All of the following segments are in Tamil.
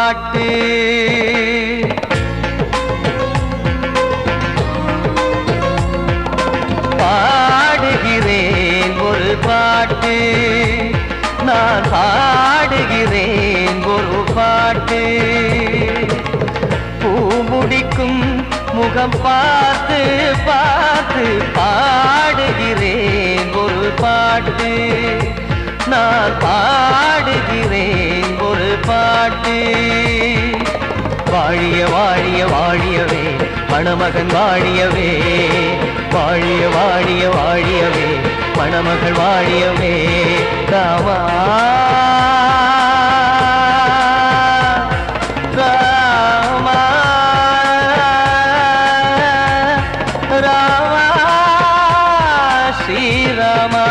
பாட்டு. பாடுகிறேன் ஒரு பாட்டு, நான் பாடுகிறேன் ஒரு பாட்டு. பூ முடிக்கும் முகம் பார்த்து பார்த்து பாடுகிறேன் ஒரு பாட்டு, நான் பாடுகிறேன் ஒரு பாட்டு. வாழிய வாழிய வாழியவே மணமகன் வாழியவே, வாழிய வாழிய வாழியவே மணமகள் வாழியவே. ராமா ராமா ராமா ஸ்ரீராமா.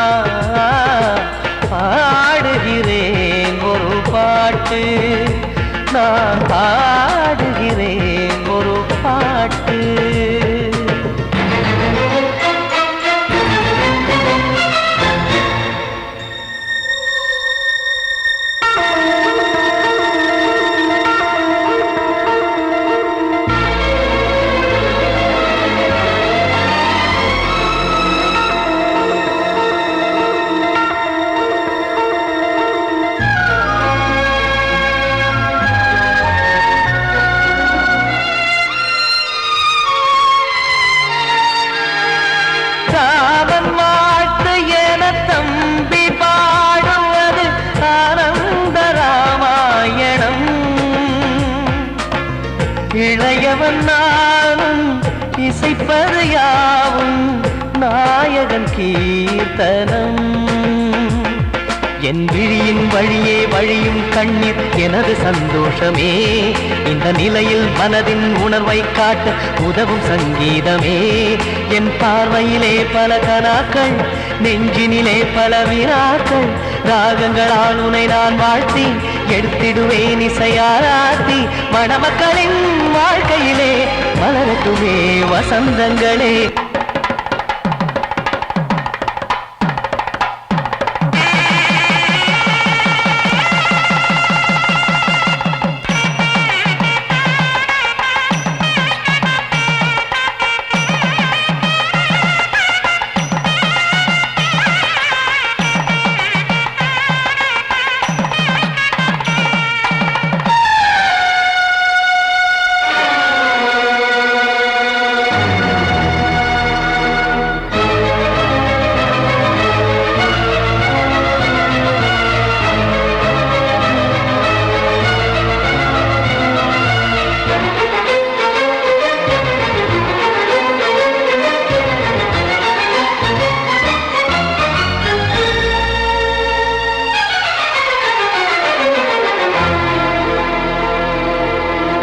பாடுகிறேன் ஒரு பாட்டு, நான் பாடுகிறேன் ஒரு பாட்டு. ராமன் வாழ்த்து என தம்பி பாடுவது ஆனந்த ராமாயணம். இளையவன் நானும் இசைப்பது யாவும் நாயகன் கீர்த்தனம். என் விழியின் வழியே வழியும் கண்ணீர் எனது சந்தோஷமே. இந்த நிலையில் மனதின் உணர்வை காட்ட உதவும் சங்கீதமே. என் பார்வையிலே பல கனாக்கள், நெஞ்சினிலே பல வினாக்கள். ராகங்களால் உனை நான் வாழ்த்தி எடுத்திடுவேன் இசையாராத்தி. மணமக்களின் வாழ்க்கையிலே மலரட்டுமே வசந்தங்களே.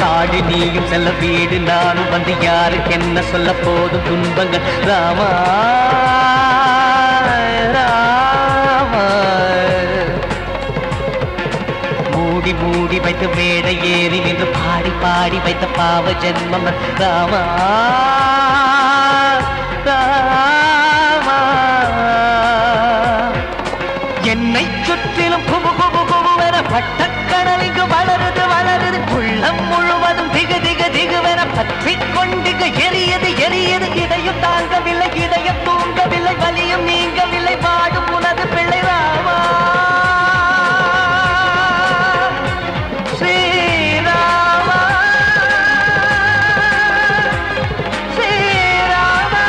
காடு நீயும் செல்ல வீடு நானும் வந்து யாருக்கு என்ன சொல்ல போதும் துன்பங்கள். ராமா ராமா மூடி மூடி வைத்த மேடை ஏறி நின்று பாடி பாடி வைத்த பாவ ஜென்மம். ராமா ராமா என்னை சுற்றிலும் குபு குபு குபுவென பட்டக்கடல் இங்கு வளருது வளருது. உள்ளம் முழுவதும் திகு திகு திகுவென பற்றி கொண்டிகு எரியது எரியது. இதையும் தாங்கவில்லை, இதயம் தூங்கவில்லை, வலியும் நீங்கவில்லை. பாடும் உனது பிள்ளை ராமா ஸ்ரீராமா ஸ்ரீராமா.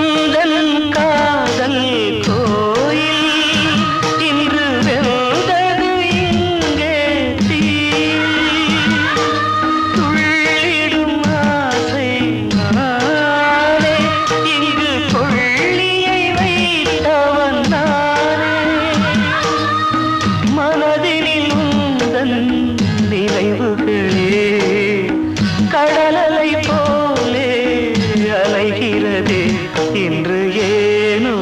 உந்தன் காதல் கோயில் இன்று வெல்தது இங்கே தீ துள்ளிடும் ஆசை நானே இங்கு கொள்ளியை வைத்தவன் நானே மனதினில் உந்தன் நினைவுகளே கடலலை போலே அலைகிறதே இன்று ஏனோ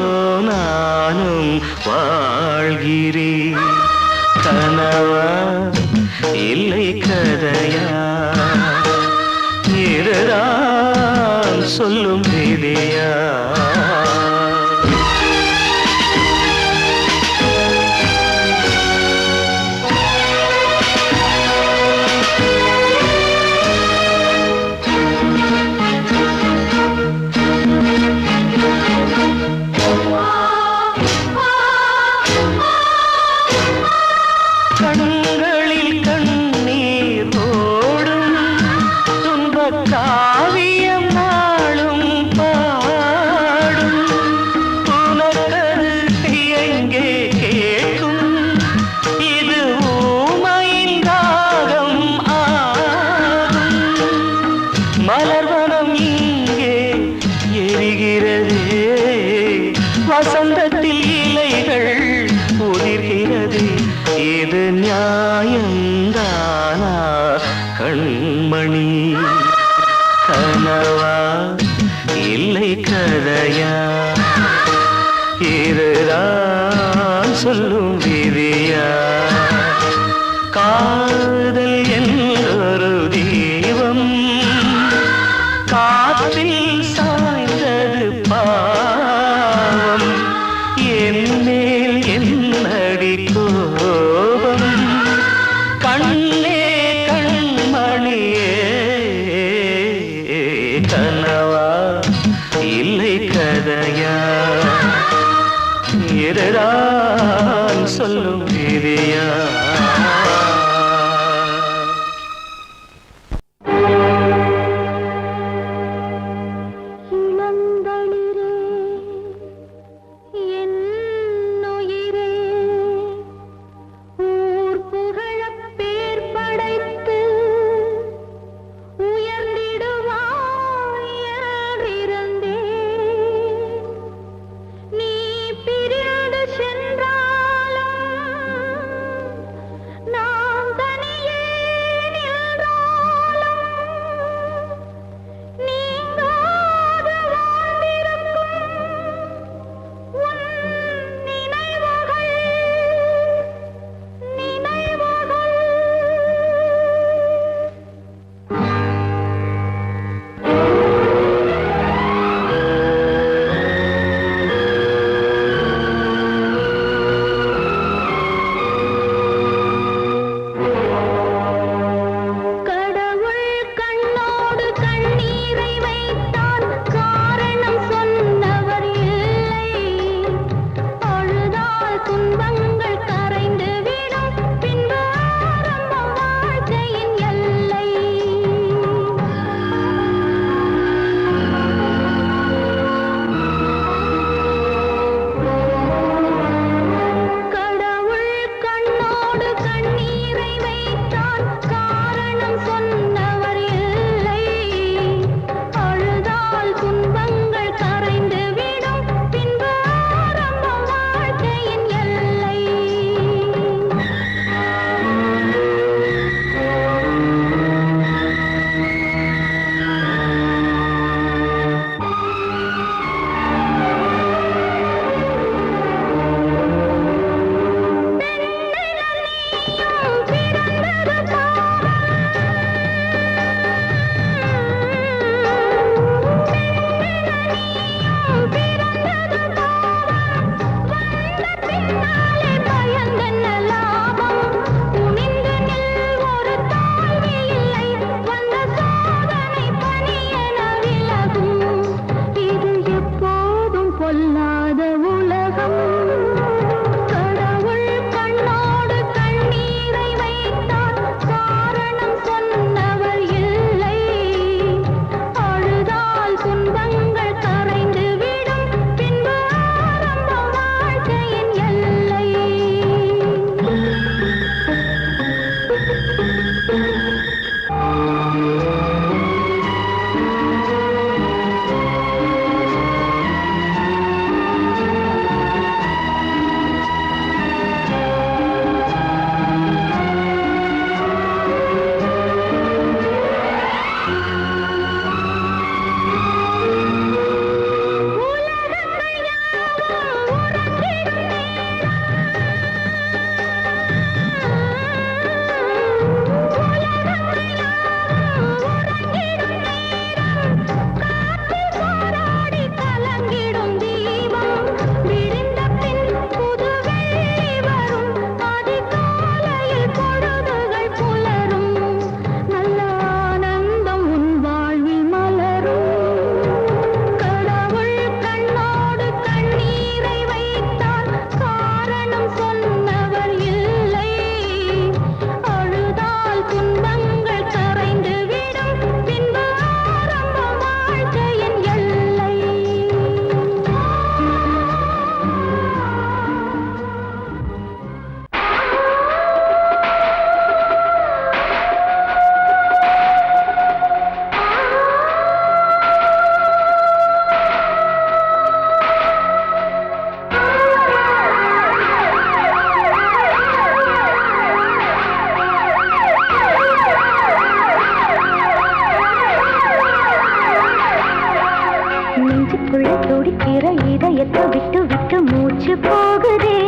நானும் வாழ்கிறேன் கனவா இல்லை கதையா இதுதான் சொல்லும் விதியா கண்களில் கண்ணீர் ஓடும் துன்பக் காவியம் நாளும் பாடும் உனக்கது எங்கே கேட்கும் இது ஊமையின் ராகம் ஆகும் மலர்வனம் இங்கே எரிகிறதே வசந்தத்தில் இலைகள் உதிர்கிறது இது நியாயந்தானா கண்மணி கனவா இல்லை கதையா இதுதான் சொல்லும் விதியா காதல் என்றொரு தீபம் காற்றில் சாய்ந்தது பாவம் என் மேல் என்னடி கோபம் கண்ணே கண்மணியே கனவா இல்லை கதையா இதுதான் சொல்லும் விதியா துடிக்கிற இதயத்தை விட்டு விட்டு மூச்சு போகுதே.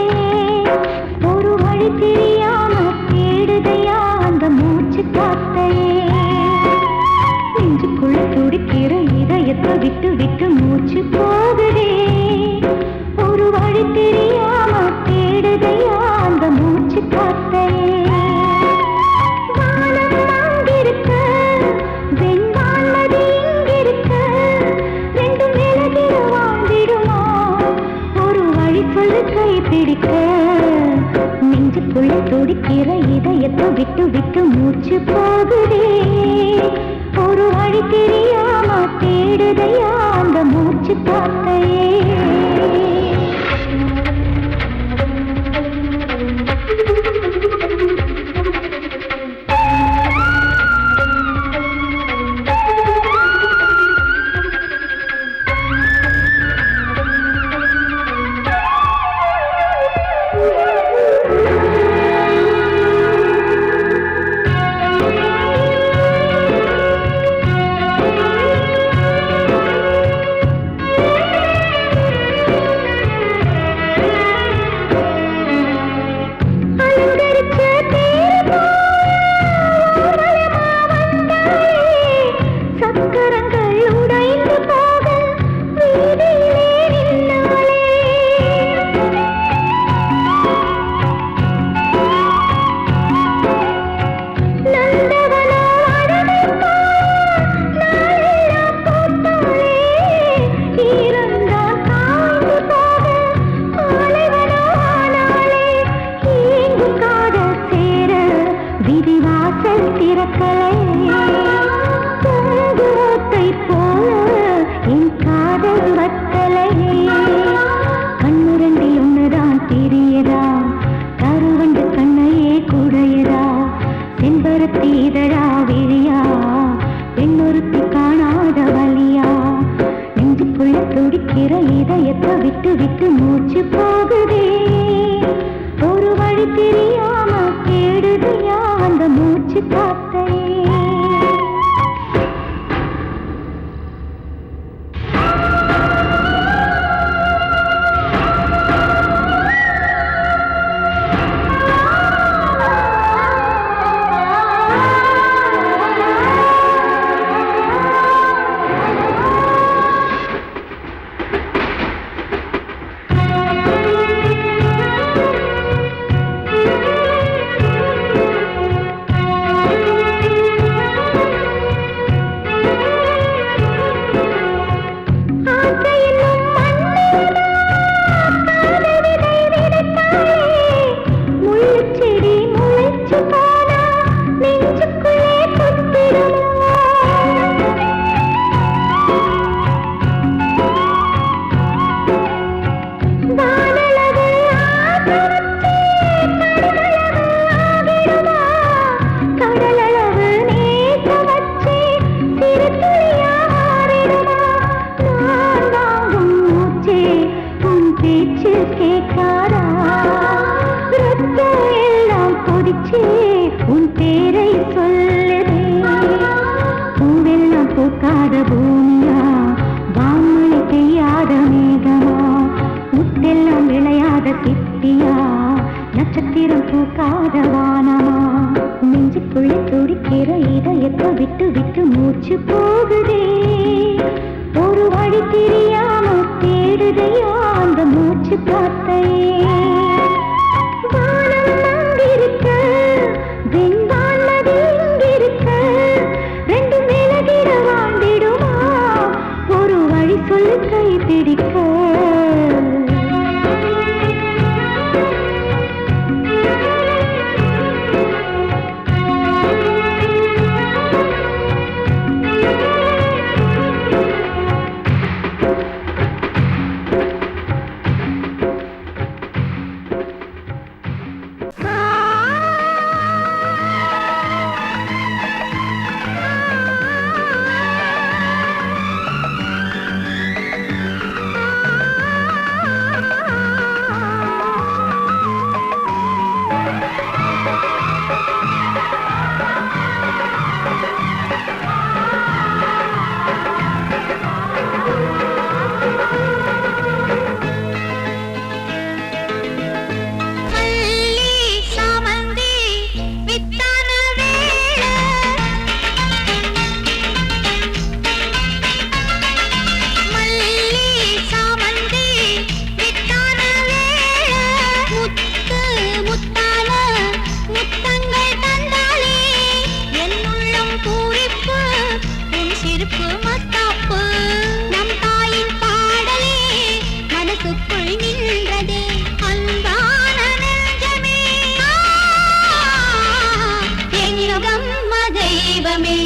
ஒரு வழி தெரியாம தேடுதையா அந்த மூச்சு காத்தையே. நெஞ்சுக்குள்ள துடிக்கிற இதயத்தை விட்டு விட்டு மூச்சு போகுதே. ஒரு வழி தெரியாம தேடுதையா அந்த மூச்சு காத்தையே. நெஞ்சுக்குள்ள துடிக்கிற இதயத்தை விட்டு விட்டு மூச்சு போகுதே. ஒரு வழி தெரியாம தேடுதையா அந்த மூச்சு காத்தையே. இதழா விழியா பெண்ணொருத்தி காணாத வலியா. நெஞ்சுக்குள்ள துடிக்கிற இதயத்தை விட்டு விட்டு மூச்சு போகுதே. ஒரு வழி தெரியாம தேடுதையா அந்த மூச்சு காத்தையே. உன் பேரை சொல்லுதே. பூவெல்லாம் பூக்காத பூமியா, வான்மழை பெய்யாத மேகமா, முத்தெல்லாம் விளையாத சிப்பியா, நட்சத்திரம் பூக்காத வானமா. நெஞ்சுக்குள்ள துடிக்கிற இதயத்தை விட்டு விட்டு மூச்சு போகுதே. ஒரு வழி தெரியாம தேடுதையா அந்த மூச்சு காத்தையே. கை பிடிக்க மனசுக்குள் நின்றதே அன்பான நெஞ்சமே எங்கம்ம தெய்வமே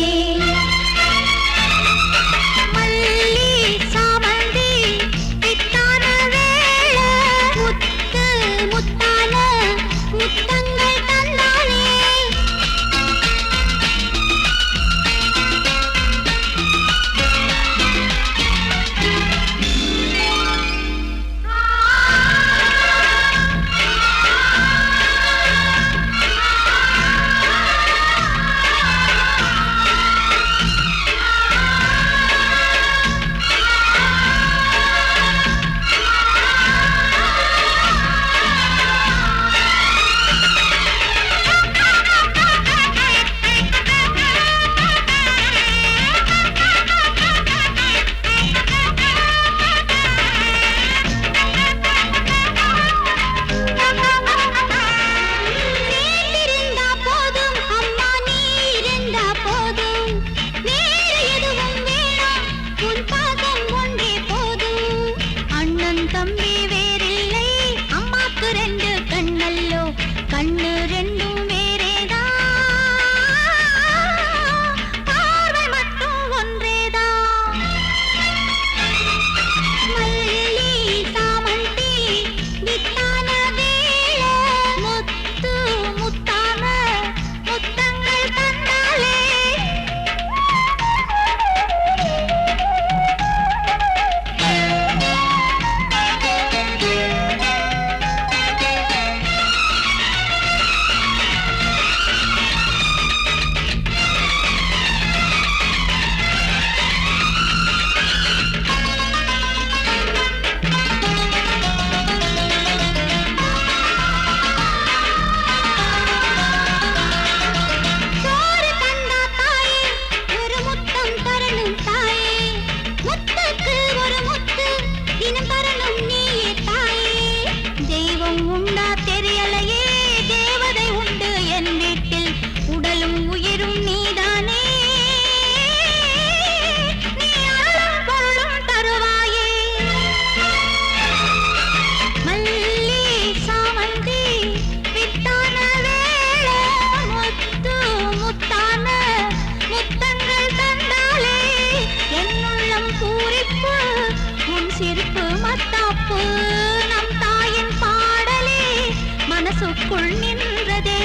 மனசுக்குள் நின்றதே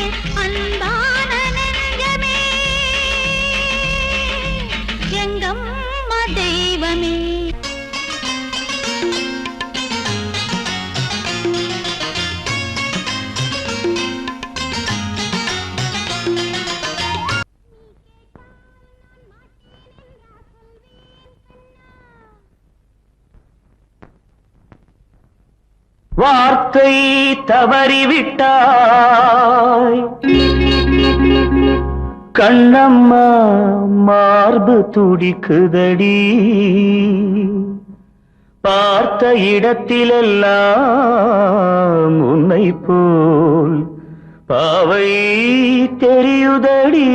அன்பான நெஞ்சமே எங்கம்மா தெய்வமே வார்த்தை தவறிவிட்டாய் கண்ணம்மா மார்பு துடிக்குதடி பார்த்த இடத்திலெல்லாம் உன்னை போல் பாவை தெரியுதடி.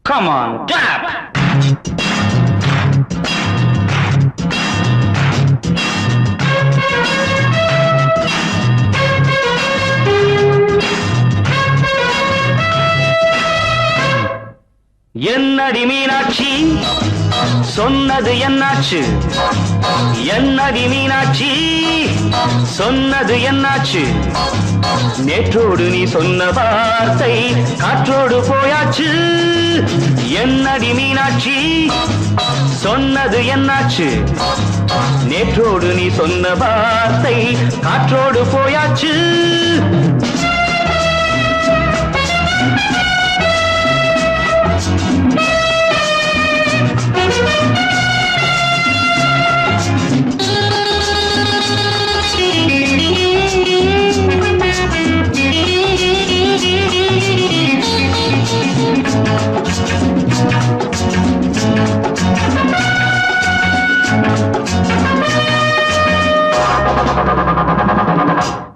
Come on, tap! என்னடி மீனாட்சி சொன்னது என்னாச்சு? என்னடி மீனாட்சி சொன்னது என்னாச்சு? நேற்றோடு நீ சொன்ன வார்த்தை காற்றோடு போயாச்சு. என்னடி மீனாட்சி சொன்னது என்னாச்சு? நேற்றோடு நீ சொன்ன வார்த்தை காற்றோடு போயாச்சு.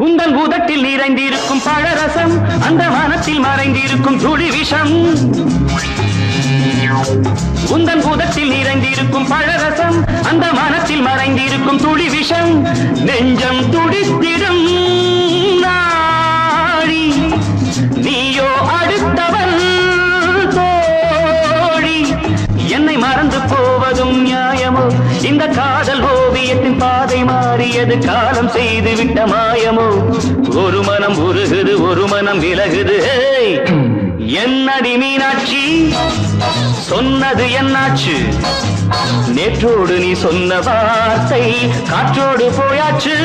உந்தன் உதட்டில் நீர் நிறைந்திருக்கும் பழரசம் அந்த மனத்தில் மறைந்திருக்கும் துளி விஷம் உந்தன் பூதத்தில் நிறைந்திருக்கும் பழரசம் அந்த மனத்தில் மறைந்திருக்கும் துளி விஷம் நெஞ்சம் துடித்திடும் நாடி நீயோ அடுத்தவன் தோழி என்னை மறந்து போவதும் நியாயமோ இந்த காதல் ஓவியத்தின் பாதை மாறியது காலம் செய்து விட்ட மாயமோ ஒரு மனம் உருகுது ஒரு மனம் விலகுது என்னடி மீனாட்சி சொன்னது என்னாச்சு நேற்றோடு நீ சொன்ன வார்த்தை காற்றோடு போயாச்சு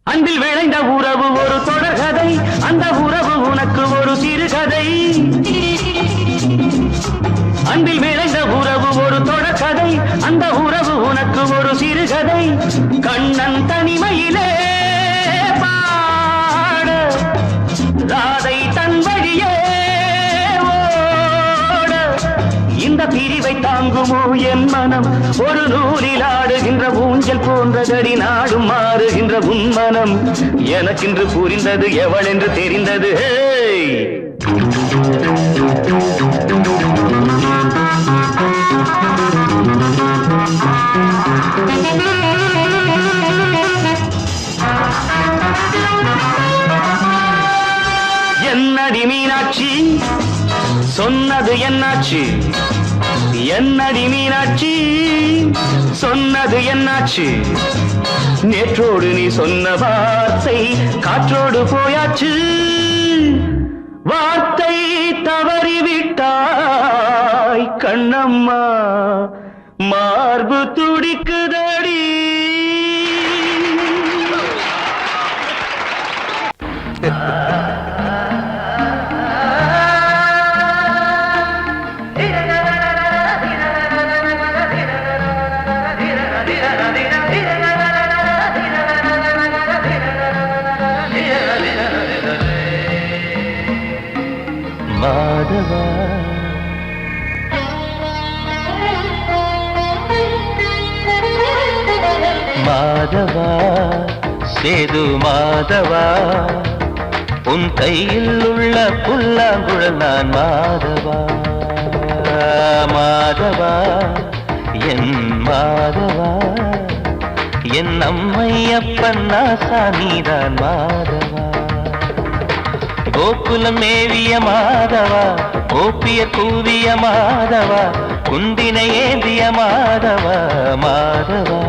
அன்பில் விளைந்த உறவு ஒரு தொடர்கதை அந்த உறவு உனக்கு ஒரு சிறுகதை அன்பில் விளைந்த உறவு ஒரு தொடர்கதை அந்த உறவு உனக்கு ஒரு சிறுகதை கண்ணன் தனிமையிலே பாட ராதை தன் வழியே ஓட இந்த பிரிவை தாங்குமோ என் மனம் ஒரு நூலில் ஆடுகின்ற ஊஞ்சல் போன்றதடி நாடும் மாறுகின்ற உன்மனம் எனக்கென்று புரிந்தது எவள் என்று தெரிந்தது என்னடி மீனாட்சி சொன்னது என்னாச்சு என்னடி மீனாட்சி சொன்னது என்னாச்சு நேற்றோடு நீ சொன்ன வார்த்தை காற்றோடு போயாச்சு வார்த்தை தவறிவிட்டாய் கண்ணம்மா மார்பு துடிக்குதடி மாதவா மாதவா சேது மாதவா உன் கையில் உள்ள புல்லாங்குழல் நான் மாதவா மாதவா என் மாதவா என் அம்மையப்பன் நாசானிதான் மாதவா கோகுலம் மேவிய மாதவா கோப்பிய கூவிய மாதவா குந்தினை ஏந்திய மாதவா மாதவா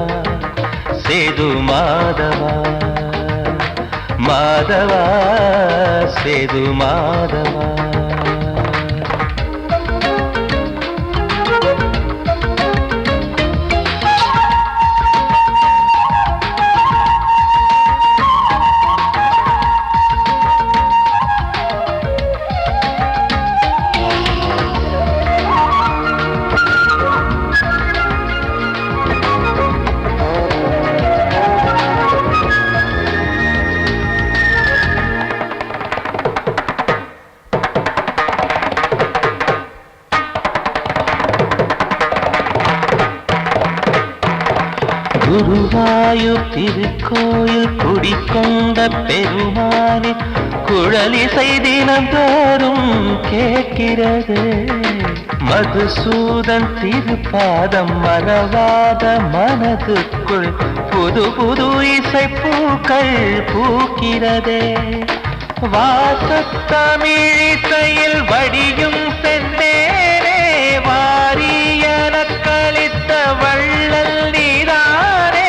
சேது மாதவா மாதவா சேது மாதவா குருவாயூர் திருக்கோயில் குடிக்கொண்ட பெருமானே குழலிசை தினந்தோறும் கேட்கிறது மதுசூதன் திருப்பாதம் மறவாத மனதுக்குள் புது புது இசை பூக்கள் பூக்கிறதே வாசத்தமிழிசையில் வடியும் செந்தேனே வாரியன கழித்த வள்ளல் நீதானே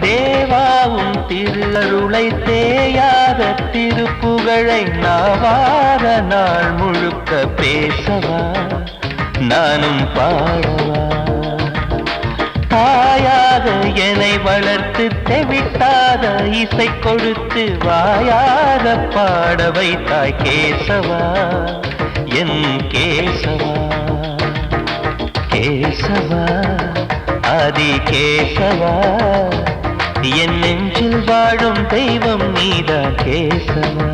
தேவாவும் திருளருளை தேயாத திருப்புகழை நாவார நாள் முழுக்க பேசவா நானும் பாடவா தாயாக என்னை வளர்த்து தெவிட்டாத இசை கொடுத்து வாயாக பாட வைத்தாய் கேசவா என் கேசவா கேசவா ஆதி கேசவா என் நெஞ்சில் வாழும் தெய்வம் நீதான் கேசவா.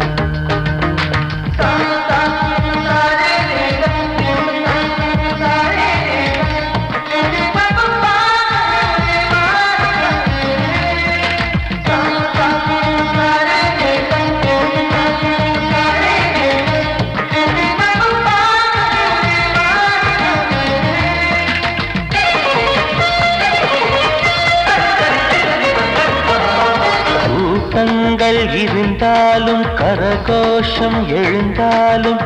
இருந்தாலும் கரகோஷம் எழுந்தாலும்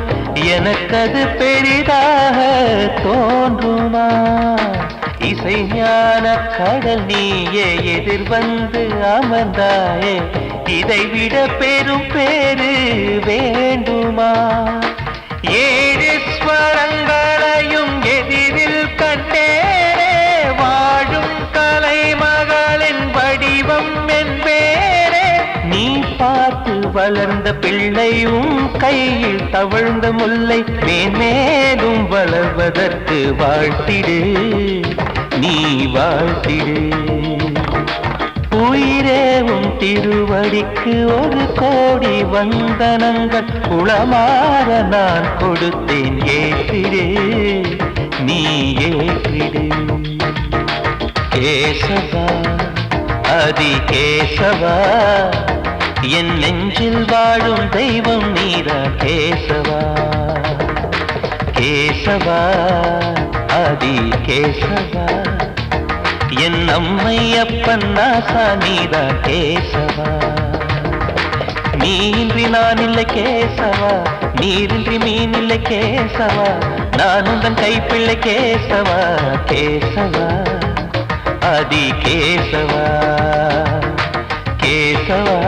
எனக்கது பெரிதாக தோன்றுமா? இசை ஞான கடல் நீயே எதிர்வந்து அமர்ந்தாயே, இதைவிட பெரும் பேரு வேண்டுமா? ஏழு ஸ்வரங்களையும் எதிரில் கண்டேனே, வாழும் கலைமகளின் வடிவம் என்பேரே. நீ பார்த்து வளர்ந்த பிள்ளையும் கையில் தவழ்ந்த முல்லை மேன்மேலும் வளர்வதற்கு வாழ்த்திடு, நீ வாழ்த்திடு. உயிரேவும் திருவடிக்கு ஒரு கோடி வந்தனங்கள் உளமாற நான் கொடுத்தேன், ஏற்றிடு, நீ ஏற்றிடு. கேசவா ஆதி கேசவா என் நெஞ்சில் வாழும் தெய்வம் நீதான் கேசவா. கேசவா ஆதி கேசவா என் அம்மை அப்பன் நாசா நீதான் கேசவா. நீன்றி நான் இல்லை கேசவா, நீரின்றி மீன் இல்லை கேசவா, நான் உந்தன் கைப்பிள்ளை கேசவா. கேசவா ஆதி கேசவா, கேசவா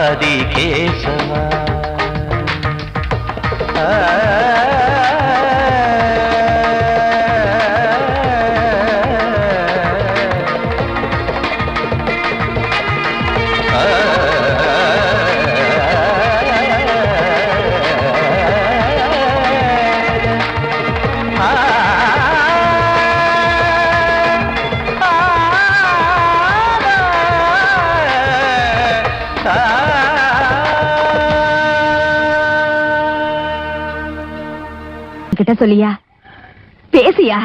ஆதி கேசவா. கிட்ட சொல்லியா பேசியா?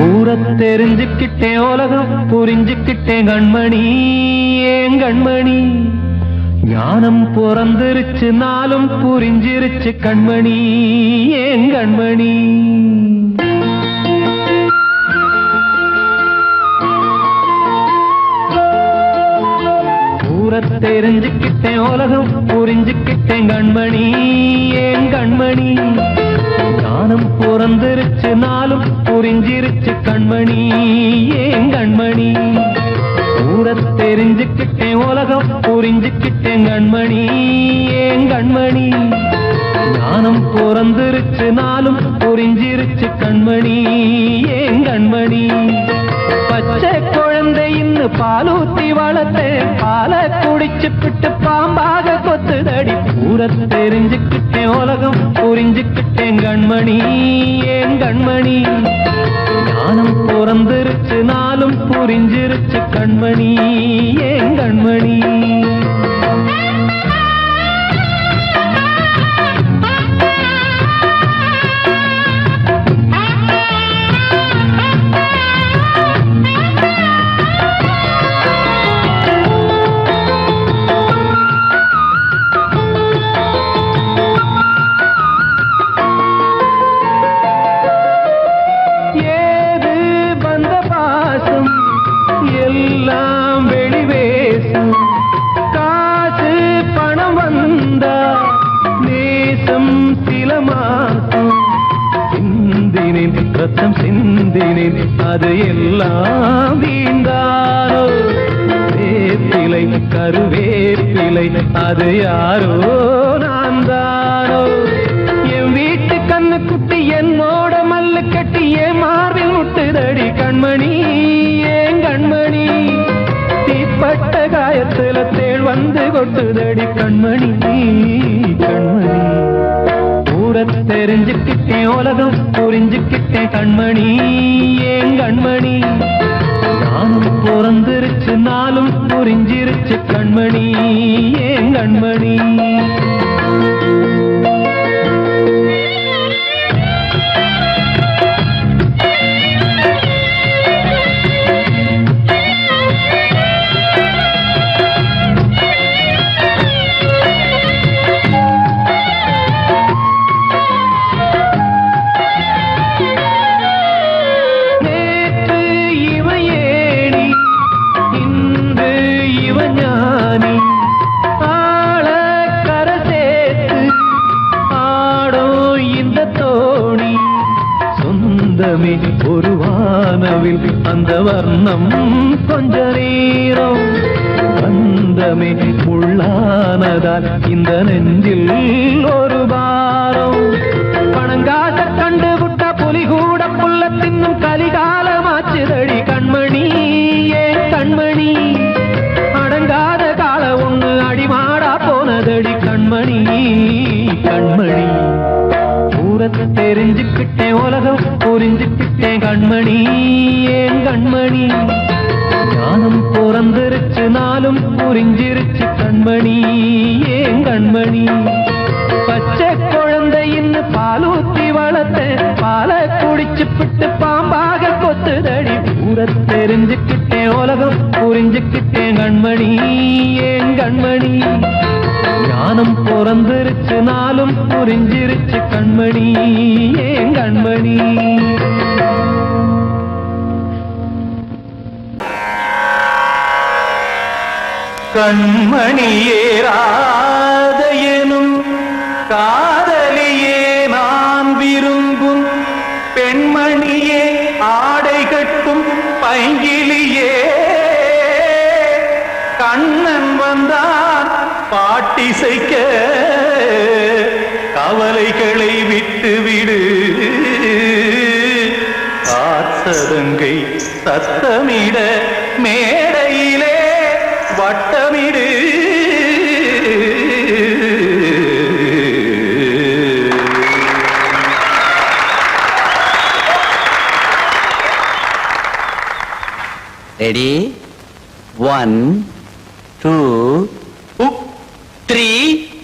ஊரை தெரிஞ்சுக்கிட்டேன், உலகம் புரிஞ்சுக்கிட்டேன் கண்மணி, ஏன் கண்மணி. ஞானம் பிறந்திருச்சு, நாளும் புரிஞ்சிருச்சு கண்மணி, ஏன் கண்மணி. தெரிஞ்சுக்கிட்டேன், உலகம் புரிஞ்சுக்கிட்டேன் கண்மணி, ஏன் கண்மணி. ஞானம் பிறந்திருச்சு, நாளும் புரிஞ்சிருச்சு கண்மணி, ஏன் கண்மணி. ஊரை தெரிஞ்சுக்கிட்டேன், உலகம் புரிஞ்சுக்கிட்டேன் கண்மணி, ஏன் கண்மணி. ஞானம் பிறந்திருச்சு, நாளும் புரிஞ்சிருச்சு கண்மணி, ஏன் கண்மணி. பச்சை குழந்தை இன்னும் பாலூத்தி வளர்த்தேன், பாலை குடிச்சு பிட்டு பாம்பாக கொத்துதடி. ஊரை தெரிஞ்சுக்கிட்டேன், உலகம் புரிஞ்சுக்கிட்டேன் கண்மணி, ஏன் கண்மணி. ஞானம் பிறந்திருச்சு, நாளும் புரிஞ்சிருச்சு கண்மணி, ஏன் கண்மணி. ரத்தம் சிந்தினேன், அது எல்லாம் வீண்டானோ. வேப்பிலை கருவேப்பிலை அது யாரோ நான் தானோ. என் வீட்டு கண்ணு குட்டி என்னோட மல்லு கட்டி என் மார்பில் முட்டுதடி கண்மணி, ஏன் கண்மணி. தீப்பட்ட காயத்துல தேள் வந்து கொட்டுதடி கண்மணி, கண்மணி. ஊரை தெரிஞ்சுக்கிட்டேன் உலகம் புரிஞ்சுக்கிட்டேன் கண்மணி ஏன் கண்மணி நானும் பிறந்திருச்சு நாளும் புரிஞ்சிருச்சு கண்மணி ஏன் கண்மணி ஒரு வானவில் அந்த வர்ணம் கொஞ்ச நேரம் வந்தமே உள்ளானதால் இந்த நெஞ்சில் ஒரு பாரம் பணங்காச கண்டு விட்ட புலி கூட புல்ல தின்னும் கலிகாலமாச்சுதடி கண்மணி ஏன் கண்மணி அடங்காத கால ஒண்ணு அடிமாடா போனதடி கண்மணி கண்மணி தெரிஞ்சுக்கிட்டேன் உலகம் புரிஞ்சுக்கிட்டேன் கண்மணி ஏன் கண்மணி ஞானம் பிறந்திருச்சு நாளும் புரிஞ்சிருச்சு கண்மணி ஏன் கண்மணி பச்சை குழந்தையின் பாலூத்தி வளர்த்த பால குடிச்சு பிட்டு பாம்பாக கொத்துதடி ஊரை தெரிஞ்சுக்கிட்டேன் உலகம் புரிஞ்சுக்கிட்டேன் கண்மணி ஏன் கண்மணி ஞானம் பிறந்திருச்சு நாளும் புரிஞ்சிருச்சு கண்மணி ஏன் கண்மணி கண்மணியேராத எனும் காதலியே நான் விரும்பும் பெண்மணியே ஆடை கட்டும் பைங்கிலியே கண்ணன் வந்தான் பாட்டிசைக்க கவலைகளை விட்டுவிடு காத்ததங்கை சத்தமிட மேடையிலே வட்டமிடு ரெடி 1 2 3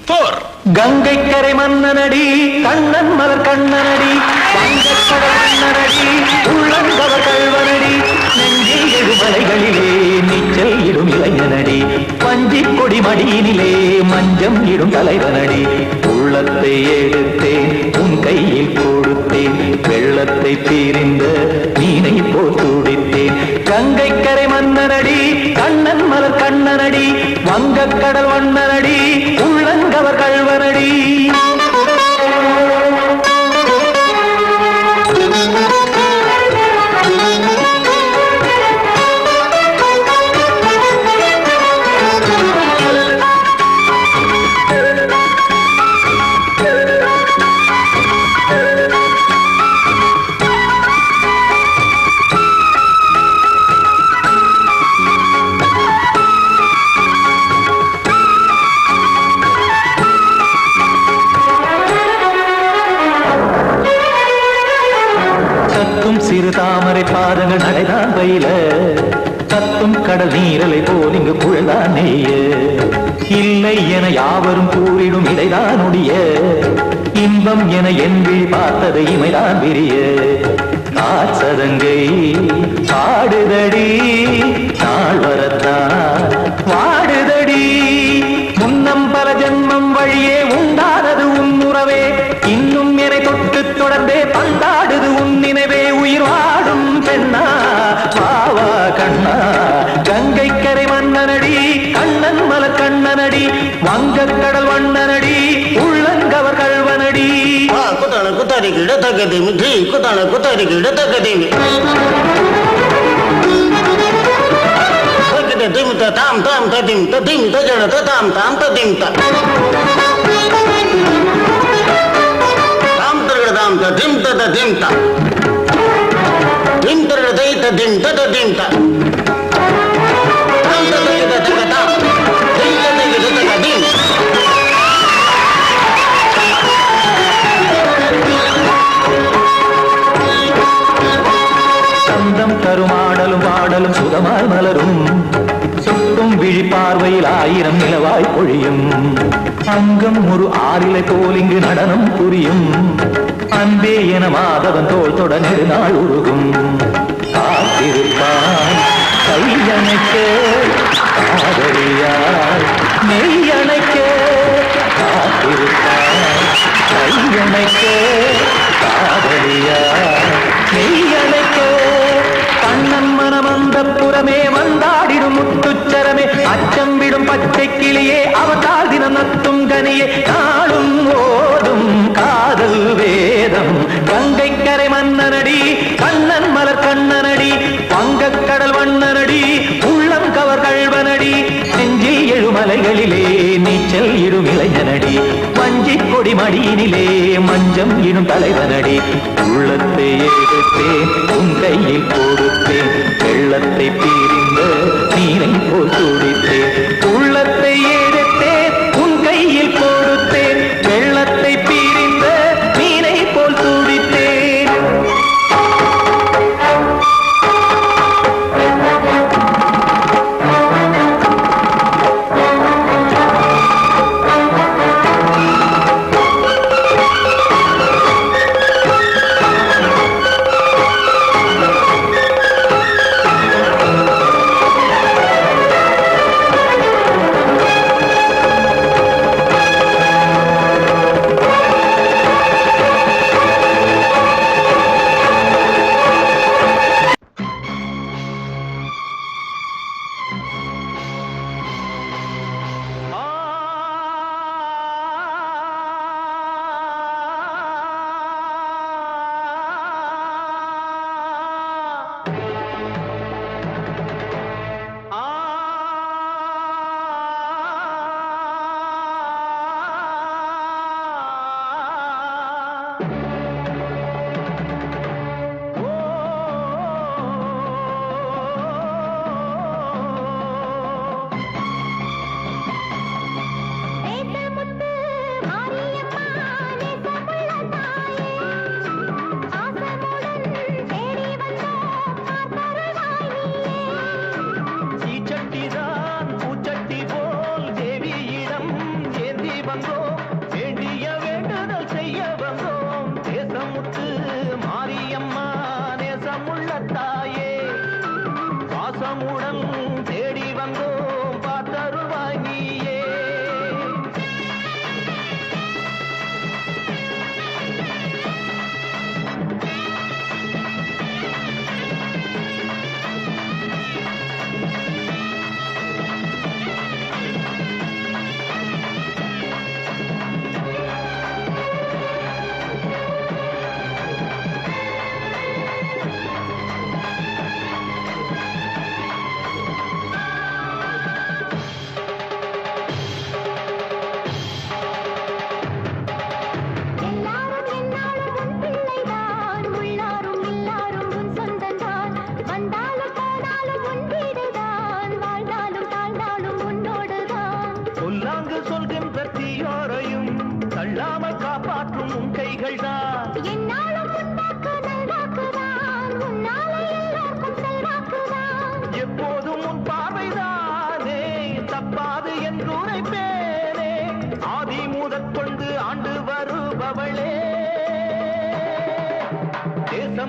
4 கங்கை கரை மன்னனடி கண்ணன் மலர் கண்ணனடி வங்கக்கடல் மன்னனடி உள்ளங்கவர் கல்வனடி நெஞ்சில் எழுமலைகளிலே நீச்சல் இடும் இளைஞனடி பஞ்சி கொடி மடியினிலே மஞ்சம் இடும் தலைவனடி உள்ளத்தை எடுத்தேன் உன் கையில் கொடுத்தேன் வெள்ளத்தை தீரிந்த மீனை போல் துடித்தேன் கங்கை கரை மன்னனடி கண்ணன் மலர் கண்ணனடி வங்கக்கடல் வண்ணனடி உள்ளங்கவர் கல்வனடி சிறு தாமரை பாதங்கள் நடைதான் பயில கத்தும் கடல் நீரலை போல் இங்கு புழல்தான் நெய்ய இல்லை என யாவரும் கூறிடும் இடைதான் உடைய இன்பம் என என் விழி பார்த்தது இமைதான் விரிய காச்சதங்கை பாடுதடி நாள் வரத்தான் வாடுதடி முன்னம் பல ஜன்மம் வழியே உண்டானது உன் உறவே இன்னும் என்னை தொட்டு தொடர்ந்தே பந்தாடுது உன் நினைவே உயிர் வாடும் பெண்ணா வாவா கண்ணா கங்கை கரை மன்னனடி கண்ணன் மலர் கண்ணனடி வங்கக்கடல் வண்ணனடி உள்ளங்கவர் கல்வனடி குத்தான குத்தாரி கிட தகதிமி தி குத்தான குத்தாரி கிட தகதிமி தகத திம் தாம் தாம் ததிம் ததிம் தஜட தாம் தாம் ததிம் தாம் தர்கட தாம் ததிம் ததிம் தாம் திம் தர்கட தை ததிம் ததிம் தாம் தாம் தகத தகதாம் திம் தகத தகதிம் ஆயிரம் நிலவாய் பொழியும் அங்கம் ஒரு ஆறிலை போல் இங்கு நடனம் புரியும் அன்பே என மாதவன் தோல் தொட நெடுநாள் உருகும் காத்திருப்பான் கையணைக்க காதலியார் மெய்யணைக்க காத்திருப்பான் கையணைக்க காதலியார் மெய்யணைக்க கண்ணன் மனம் அந்த புறமே வந்தாடிடும் முத்துச்சரமே அச்சம் விடும் பச்சை கிளியே அவதால் தினம் நத்தும் கனியே நாளும் ஓடும் காதல் வேதம் கங்கை கரை மன்னனடி கண்ணன் மலர் கண்ணனடி வங்கக்கடல் வண்ணனடி உள்ளம் கவர் கழ்வனடி நெஞ்சில் எழுமலைகளிலே நீச்சல் இடும் இளைஞனடி வஞ்சி கொடி மடியினிலே மஞ்சம் இடும் தலைவனடி உள்ளத்தை எடுத்தேன் உன் கையில் கொடுத்தேன் வெள்ளத்தை பீரிந்த நீரை போல் துடித்தேன் உள்ளத்தை எடுத்தேன் உன் கையில் கொடுத்தேன் வெள்ளத்தை பீரிந்த நீரை போல் துடித்தேன்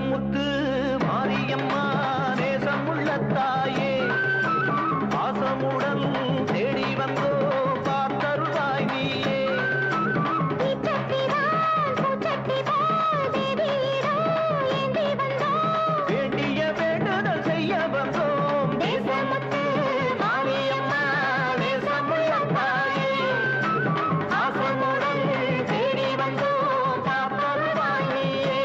முத்து மாரியம்மா நேசமுள்ள தாயே பாசமுடன் தேடி வந்தோ பார்த்தருளாய் நீயே வேண்டிய வேண்டுதல் செய்ய வந்தோம் நேசமுத்து மாரியம்மா நேசமுள்ள தாயே பாசமுடன் தேடி வந்தோ பார்த்தருளாய் நீயே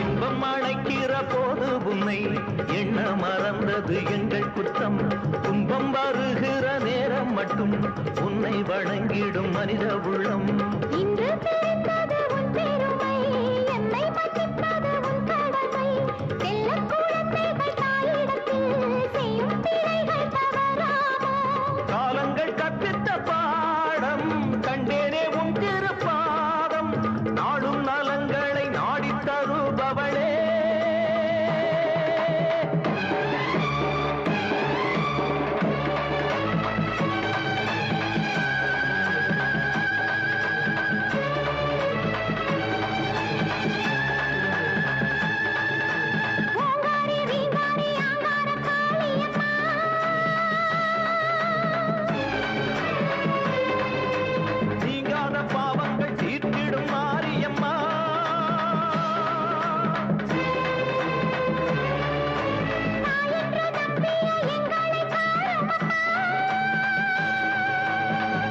இன்பம் அழைக்கிற போது உன்னை எண்ண மறந்தது எங்கள் குற்றம் துன்பம் வருகிற நேரம் மட்டும் உன்னை வணங்கிடும் மனித உள்ளம். இன்று பிறந்தது உன் பெருமை, என்னை மதிப்பது உன் கடமை. செல்லக் குழந்தைகள் தாயிடத்தில் செய்யும் பிழைகள் தவறாமோ? காலங்கள் கற்பித்த பாடம் கண்டேனே உன் திருப்பாதம். நாடும் நலங்களை நாடித் தருபவளே. ஓங்காரி வீங்காரி ஆங்கார காளியம்மா, நீங்காத பாவங்கள் தீர்த்திடும் மாரியம்மா. தாயென்று நம்பிய எங்களை பாருமம்மா.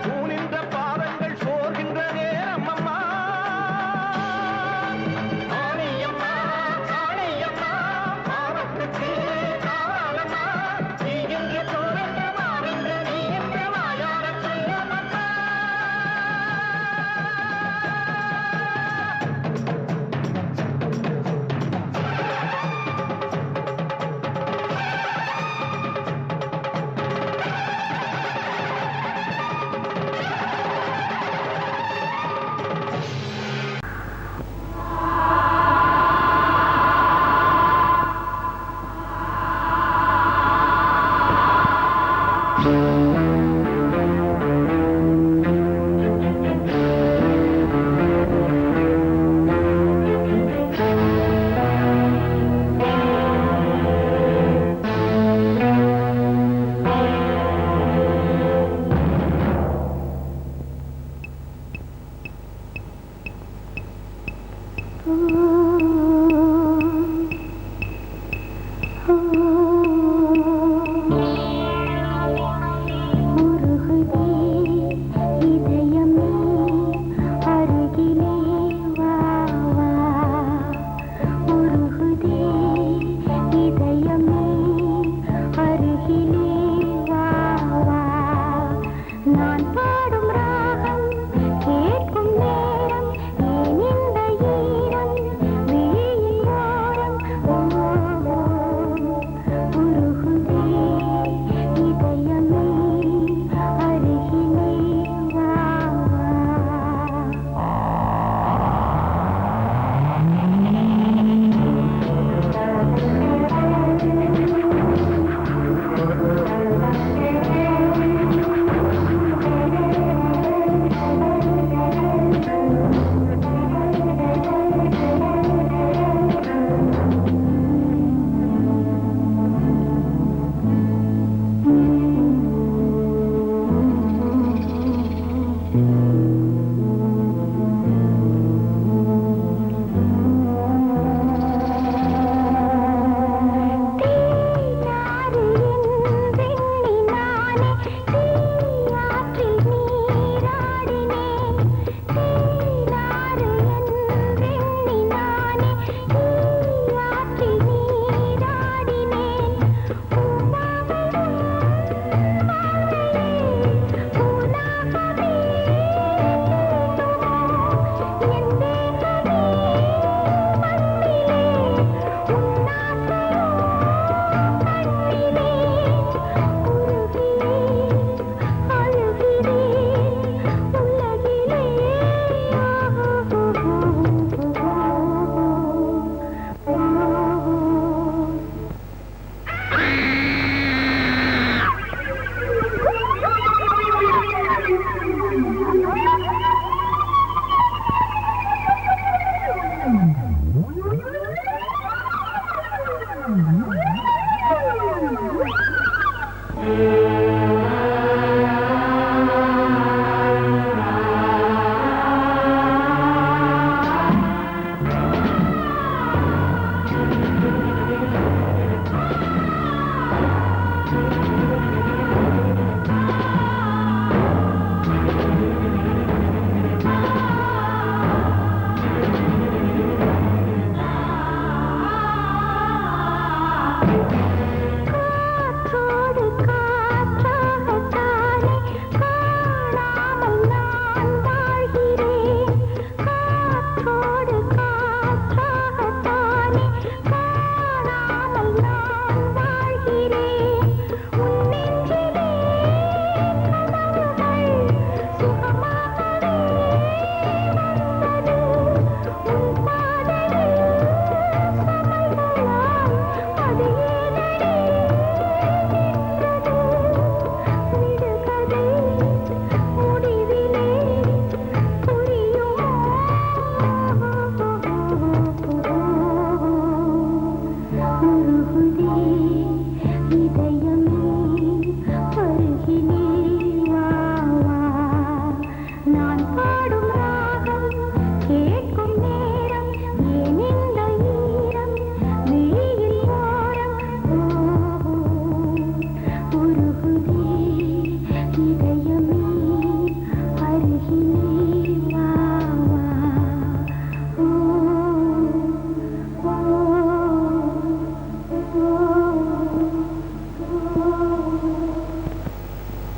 தூணின்ற பாதங்கள் சோர்கின்ற நேரம் அம்மா. ஆணையம்மா ஆணையம்மா பாவத்துக்கு காரணம்மா. நீ என்று தோன்ற மாறின்ற நீ என்று வாயார சொல்லமம்மா. ஓ